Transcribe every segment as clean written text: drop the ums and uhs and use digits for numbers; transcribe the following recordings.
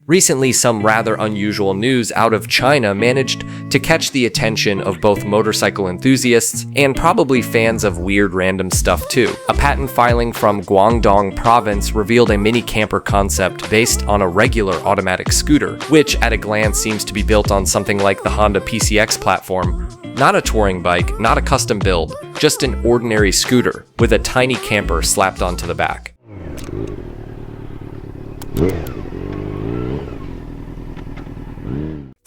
Recently, some rather unusual news out of China managed to catch the attention of both motorcycle enthusiasts and probably fans of weird random stuff too. A patent filing from Guangdong province revealed a mini camper concept based on a regular automatic scooter, which at a glance seems to be built on something like the Honda PCX platform. Not a touring bike, not a custom build, just an ordinary scooter with a tiny camper slapped onto the back.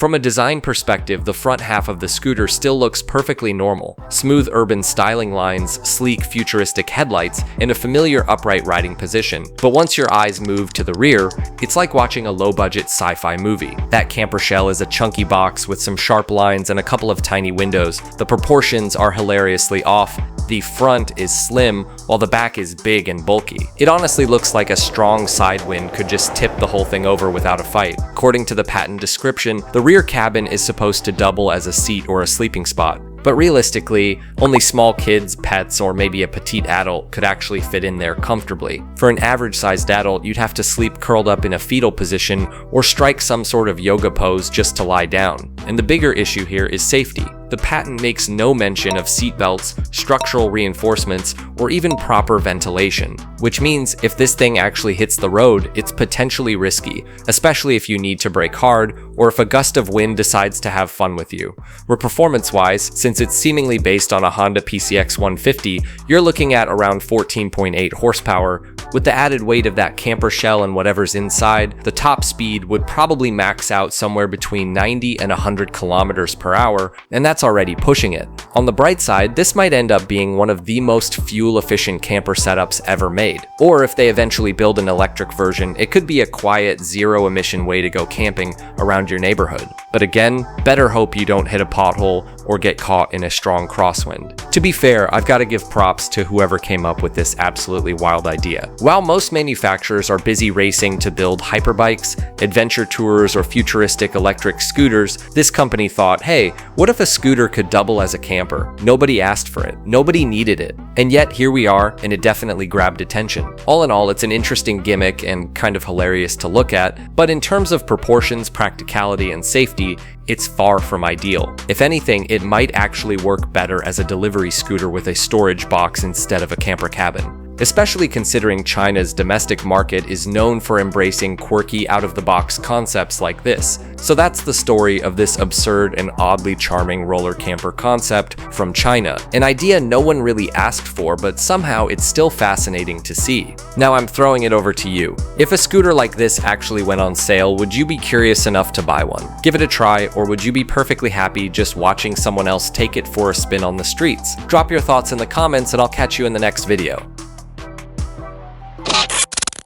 From a design perspective, the front half of the scooter still looks perfectly normal. Smooth urban styling lines, sleek futuristic headlights, and a familiar upright riding position. But once your eyes move to the rear, it's like watching a low-budget sci-fi movie. That camper shell is a chunky box with some sharp lines and a couple of tiny windows. The proportions are hilariously off. The front is slim, while the back is big and bulky. It honestly looks like a strong side wind could just tip the whole thing over without a fight. According to the patent description, the rear cabin is supposed to double as a seat or a sleeping spot. But realistically, only small kids, pets, or maybe a petite adult could actually fit in there comfortably. For an average-sized adult, you'd have to sleep curled up in a fetal position or strike some sort of yoga pose just to lie down. And the bigger issue here is safety. The patent makes no mention of seatbelts, structural reinforcements, or even proper ventilation, which means if this thing actually hits the road, it's potentially risky, especially if you need to brake hard or if a gust of wind decides to have fun with you. Where performance-wise, since it's seemingly based on a Honda PCX 150, you're looking at around 14.8 horsepower. With the added weight of that camper shell and whatever's inside, the top speed would probably max out somewhere between 90 and 100 kilometers per hour, and that's already pushing it. On the bright side, this might end up being one of the most fuel-efficient camper setups ever made. Or if they eventually build an electric version, it could be a quiet, zero-emission way to go camping around your neighborhood. But again, better hope you don't hit a pothole or get caught in a strong crosswind. To be fair, I've got to give props to whoever came up with this absolutely wild idea. While most manufacturers are busy racing to build hyperbikes, adventure tours, or futuristic electric scooters, this company thought, hey, what if a scooter could double as a camper? Nobody asked for it. Nobody needed it. And yet here we are, and it definitely grabbed attention. All in all, it's an interesting gimmick and kind of hilarious to look at, but in terms of proportions, practicality, and safety, it's far from ideal. If anything, it might actually work better as a delivery scooter with a storage box instead of a camper cabin. Especially considering China's domestic market is known for embracing quirky, out-of-the-box concepts like this. So that's the story of this absurd and oddly charming roller camper concept from China. An idea no one really asked for, but somehow it's still fascinating to see. Now I'm throwing it over to you. If a scooter like this actually went on sale, would you be curious enough to buy one? Give it a try, or would you be perfectly happy just watching someone else take it for a spin on the streets? Drop your thoughts in the comments and I'll catch you in the next video.